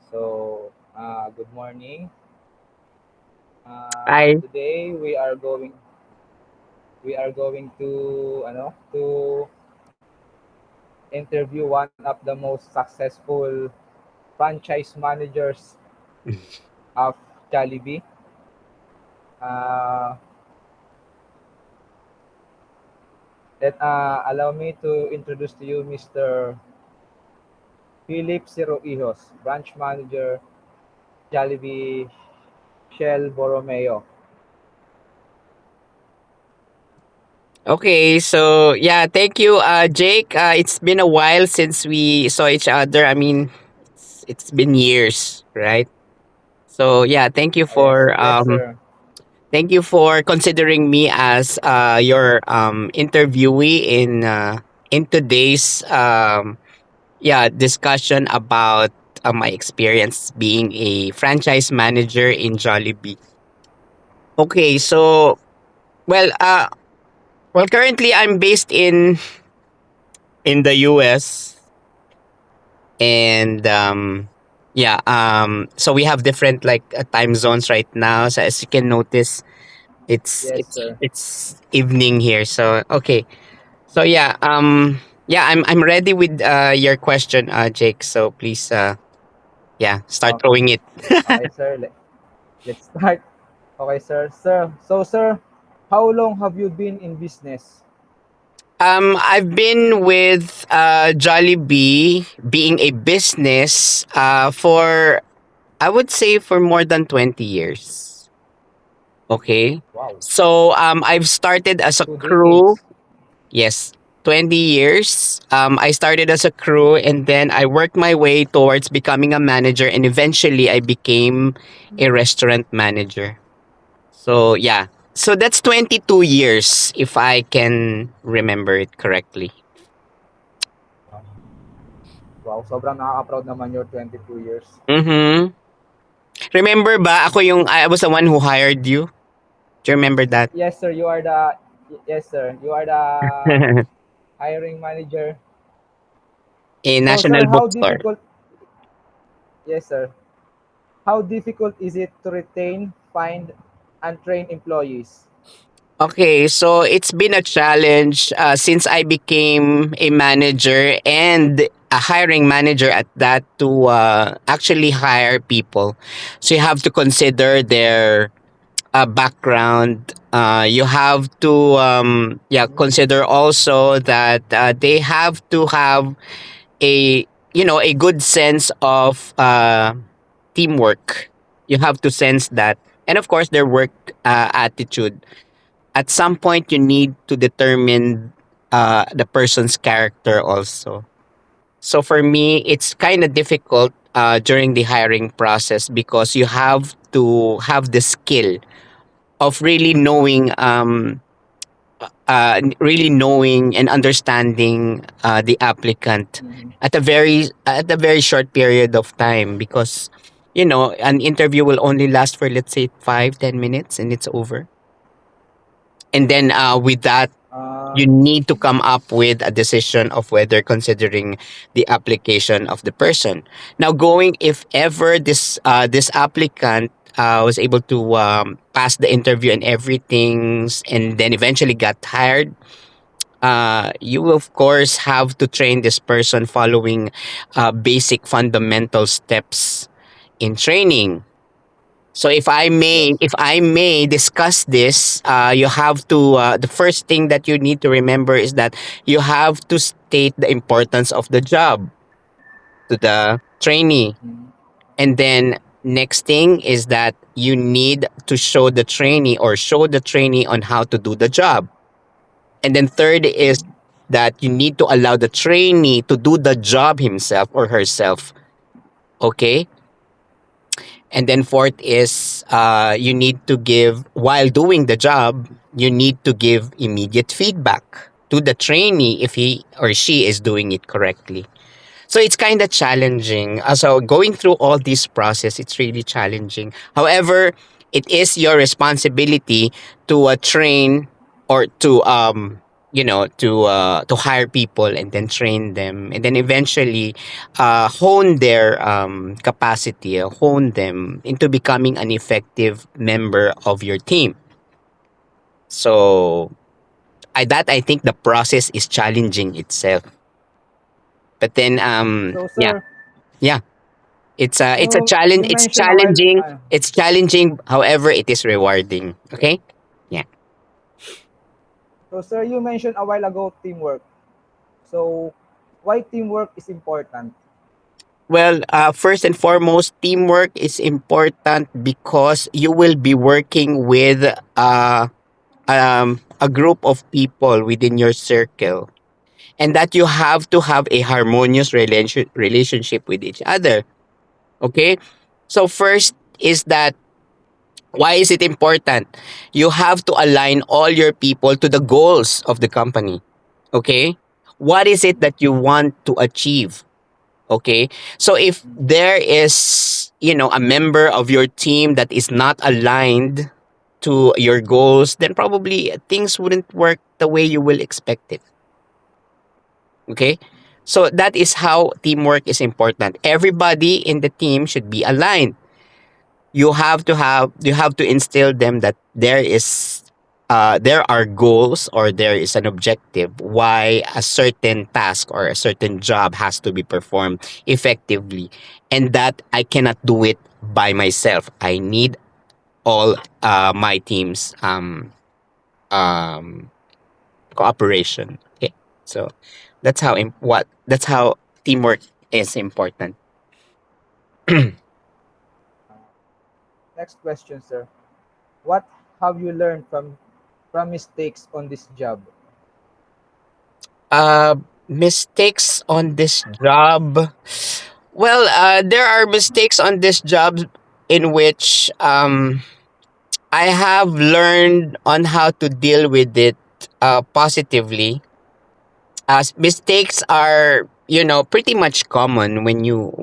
Good morning. I Today we are going to interview one of the most successful franchise managers of Jollibee. Uh, Allow me to introduce to you Mr. Philip Ciroijos, branch manager, Jollibee Shell Borromeo. Okay, so yeah, thank you, Jake. It's been a while since we saw each other. I mean, it's been years, right? So yeah, Yes, yes, sir. thank you for considering me as your interviewee in today's discussion about my experience being a franchise manager in Jollibee. Okay, so well, uh, currently I'm based in the US, and so we have different like time zones right now. So as you can notice, it's Yes, it's sir. it's evening here. So okay. So I'm ready with your question, Jake. So please start Okay, throwing it. okay, sir. Let's start. Okay, sir. Sir, how long have you been in business? I've been with Jollibee being a business for, I would say, for more than 20 years. Okay. Wow, So I've started as a two crew. decades. Yes, 20 years. I started as a crew, and then I worked my way towards becoming a manager, and eventually I became a restaurant manager. So yeah. So that's 22 years if I can remember it correctly. Wow, wow, sobrang nakaka-proud naman your 22 years. Mhm. Remember ba ako yung I was the one who hired you? Do you remember that? Yes, sir. Yes, sir. You are the hiring manager. A So, National sir, how Bookstore. difficult? Yes, sir. How difficult is it to retain, find, and train employees? Okay, so it's been a challenge since I became a manager and a hiring manager at that to actually hire people. So you have to consider their background. You have to consider also that they have to have a a good sense of teamwork. You have to sense that, and of course their work attitude. At some point you need to determine the person's character also. So for me, it's kind of difficult during the hiring process because you have to have the skill of really knowing and understanding the applicant Mhm. at a very short period of time, because an interview will only last for, let's say, 5-10 minutes, and it's over. And then with that, Uh, you need to come up with a decision of whether considering the application of the person. Now, going if ever this applicant was able to pass the interview and everything, and then eventually got hired, you will of course have to train this person following basic fundamental steps in training. So yes. if I may discuss this, you have to the first thing that you need to remember is that you have to state the importance of the job to the trainee. Mhm. And then next thing is that you need to show the trainee on how to do the job. And then third is Mhm. that you need to allow the trainee to do the job himself or herself. Okay? And then fourth is you need to give, while doing the job, you need to give immediate feedback to the trainee if he or she is doing it correctly. So it's kind of challenging. So going through all this process, it's really challenging. However, it is your responsibility to train or to to hire people and then train them and then eventually hone their capacity, hone them into becoming an effective member of your team. So I think the process is challenging itself. But then So, yeah, sir, yeah. It's a you challenge. It's mentioned a while challenging. It's challenging. However, it is rewarding. Okay. Yeah. so sir, you mentioned a while ago teamwork. So, why teamwork is important? Well, first and foremost, teamwork is important because you will be working with a group of people within your circle, and that you have to have a harmonious relationship with each other. Okay. So first is that, why is it important? You have to align all your people to the goals of the company. Okay. What is it that you want to achieve? Okay. So if there is, a member of your team that is not aligned to your goals, then probably things wouldn't work the way you will expect it. Okay. So that is how teamwork is important. Everybody in the team should be aligned. You have to instill them that there are goals, or there is an objective why a certain task or a certain job has to be performed effectively, and that I cannot do it by myself. I need all my team's um cooperation. Okay. So that's how teamwork is important. Next question, sir. What have you learned from mistakes on this job? uh Mistakes on this job. Well, there are mistakes on this job in which I have learned on how to deal with it positively. As mistakes are, pretty much common when you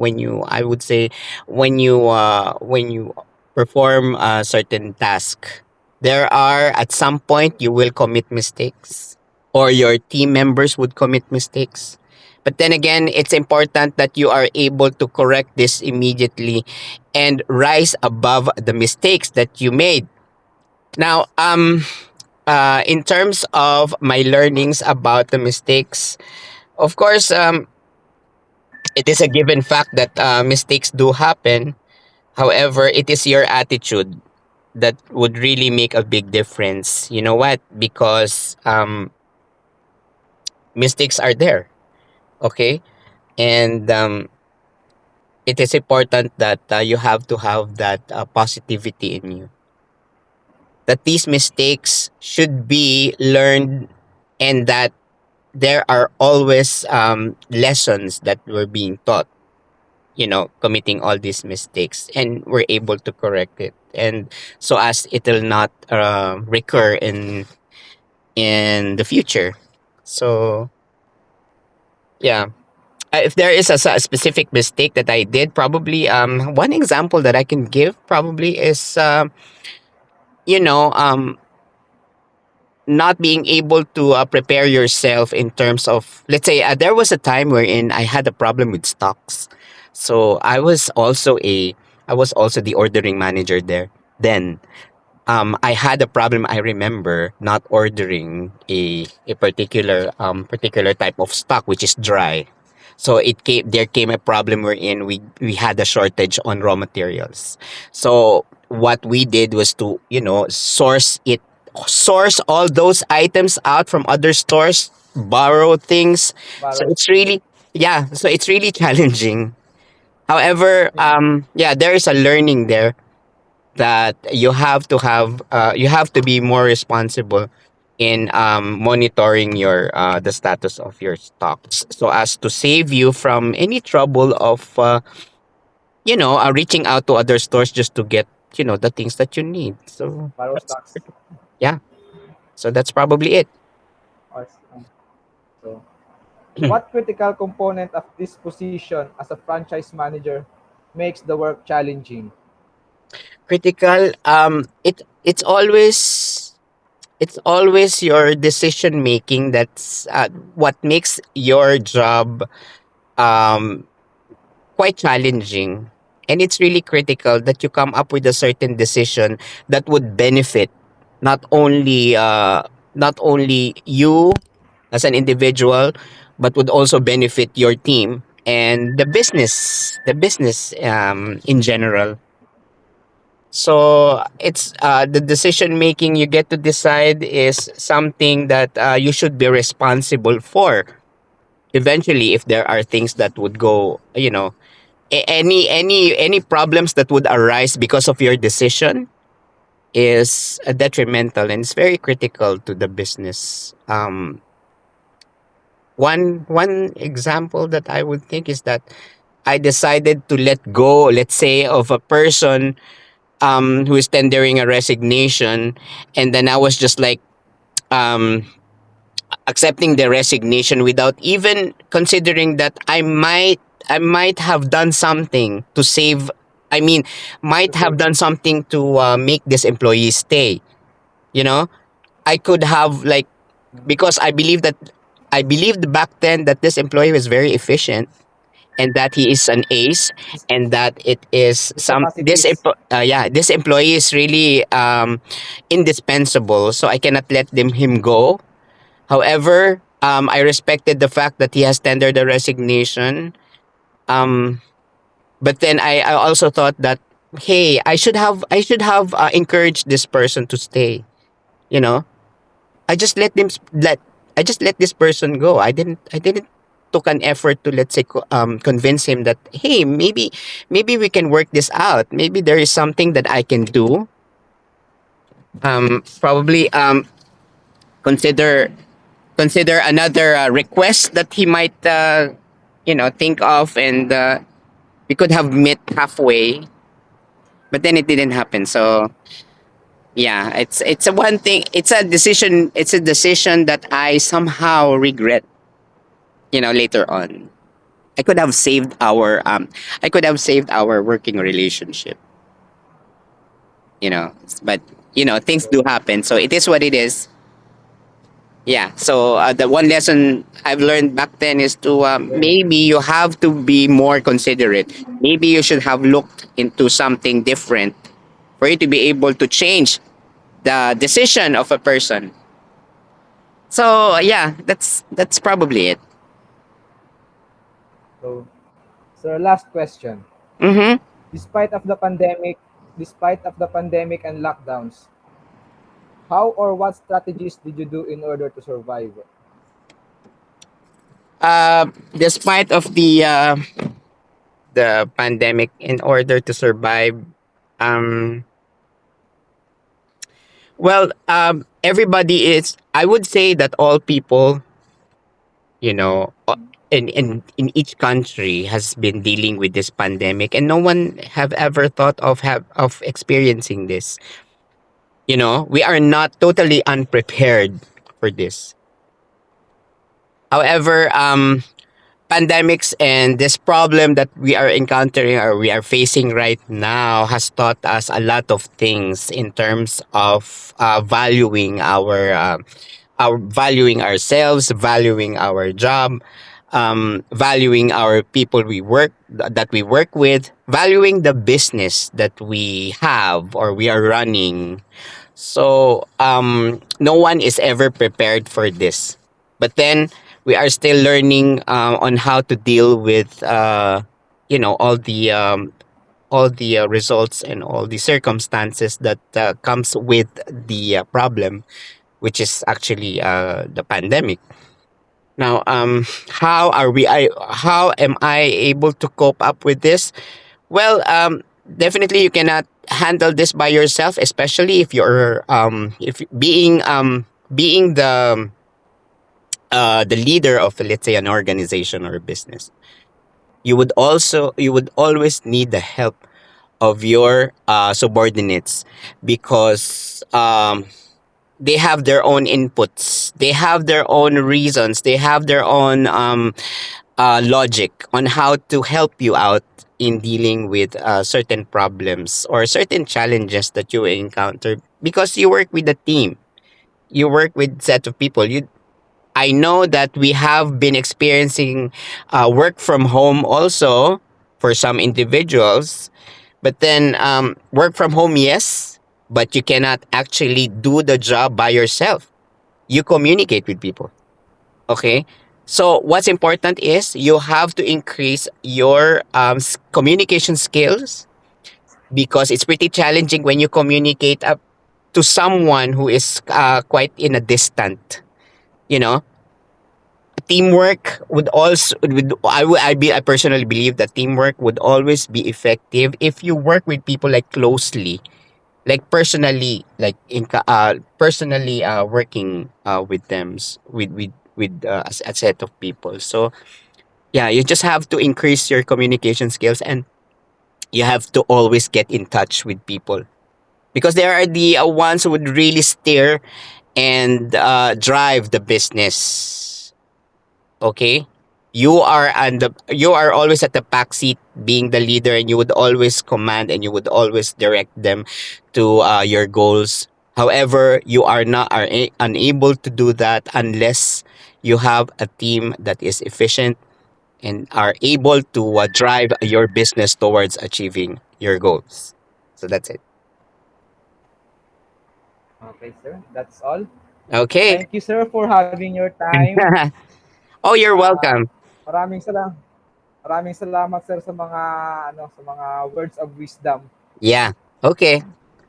I would say, when you perform a certain task. There are, at some point, you will commit mistakes, or your team members would commit mistakes. But then again, it's important that you are able to correct this immediately and rise above the mistakes that you made. Now, in terms of my learnings about the mistakes, of course, it is a given fact that mistakes do happen. However, it is your attitude that would really make a big difference. You know what? Because mistakes are there, okay? And it is important that you have to have that positivity in you. That these mistakes should be learned, and that there are always lessons that were being taught, committing all these mistakes, and we're able to correct it, and so as it will not recur in the future. So yeah. If there is a specific mistake that I did, probably one example that I can give probably is you know not being able to prepare yourself in terms of, let's say, there was a time wherein I had a problem with stocks. So I was also the ordering manager there. Then I had a problem. I remember not ordering a particular type of stock, which is dry. So there came a problem wherein we had a shortage on raw materials. So what we did was to, source all those items out from other stores, borrow things. So Borrow. it's really, yeah, so it's really challenging. However, Yeah. yeah, there is a learning there, that you have to be more responsible in monitoring your the status of your stocks, so as to save you from any trouble of reaching out to other stores just to get the things that you need. So Borrow stocks. yeah, so that's probably it. Or, so, what critical component of this position as a franchise manager makes the work challenging? Critical, it's always it's always your decision making that's what makes your job um, quite challenging. And it's really critical that you come up with a certain decision that would benefit not only not only you as an individual, but would also benefit your team and the business in general. So it's the decision making you get to decide is something that you should be responsible for. Eventually, if there are things that would go, you know, any problems that would arise because of your decision is detrimental and it's very critical to the business. One example that I would think is that I decided to let go, let's say, of a person who is tendering a resignation, and then I was just like um accepting the resignation without even considering that I might have done something to save. I mean, To might have save. done something to make this employee stay. You know, I could have like, Mm. because I believed back then that this employee was very efficient and that he is an ace, and that it is His some capacities. yeah, this employee is really indispensable, so I cannot let him go. However, I respected the fact that he has tendered a resignation. Um, but then I also thought that, hey, I should have encouraged this person to stay. You know, I just let them let I just let this person go. I didn't took an effort to, let's say, convince him that, hey, maybe we can work this out. Maybe there is something that I can do. Probably consider consider another request that he might think of, and we could have met halfway, but then it didn't happen. So yeah, it's a one thing, it's a decision that I somehow regret, later on. I could have saved our working relationship, but things do So, happen, so it is what it is. Yeah. So the one lesson I've learned back then is to yeah. maybe you have to be more considerate. Maybe you should have looked into something different for you to be able to change the decision of a person. So yeah, that's probably it. So, sir, last question. Mm-hmm. Despite of the pandemic, despite of the pandemic and lockdowns, how or what strategies did you do in order to survive? Despite of the pandemic, in order to survive, um, well, everybody is. I would say that all people, in each country has been dealing with this pandemic, and no one have ever thought of experiencing this. We are not totally unprepared for this. However, pandemics and this problem that we are encountering or we are facing right now has taught us a lot of things in terms of valuing ourselves, valuing our job, valuing our people that we work with, valuing the business that we have or we are running. So no one is ever prepared for this. But then we are still learning on how to deal with all the results and all the circumstances that comes with the problem, which is actually the pandemic. Now, how am I able to cope up with this? Well, definitely you cannot handle this by yourself, especially if you're if being the leader of, let's say, an organization or a business. You would always need the help of your subordinates, because they have their own inputs, they have their own reasons, they have their own logic on how to help you out in dealing with certain problems or certain challenges that you encounter, because you work with a team. You work with set of people. You I know that we have been experiencing work from home also for some individuals, but then work from home, yes, but you cannot actually do the job by yourself. You communicate with people. Okay. So what's important is you have to increase your communication skills because it's pretty challenging when you communicate up to someone who is quite in a distant. You know, teamwork would also would I personally believe that teamwork would always be effective if you work with people like closely, like personally, like personally working with them with a set of people. So yeah, you just have to increase your communication skills, and you have to always get in touch with people because they are the ones who would really steer and drive the business. Okay, you are always at the back seat being the leader, and you would always command and you would always direct them to your goals. However, you are not unable to do that unless you have a team that is efficient and are able to drive your business towards achieving your goals. So that's it. Okay, sir. That's all. Okay. Thank you, sir, for having your time. Oh, you're Ah, welcome. maraming salamat. Maraming salamat, sir, sa mga sa mga words of wisdom. Yeah. Okay.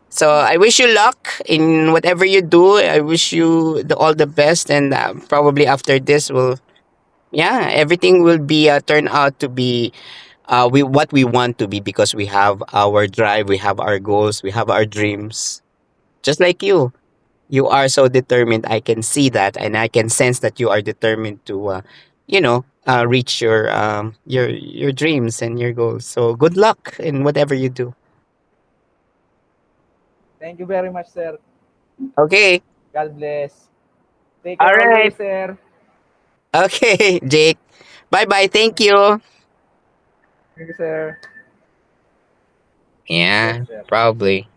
So I wish you luck in whatever you do. I wish you all the best, and probably after this will, yeah, everything will be turn out to be we what we want to be because we have our drive, we have our goals, we have our dreams. Just like you are so determined. I can see that, and I can sense that you are determined to, reach your dreams and your goals. So good luck in whatever you do. Thank you very much, sir. Okay. God bless. Take All care right. always, sir. Okay, Jake. Bye bye. Thank you. Thank you, sir. Yes, Yeah, sir. probably.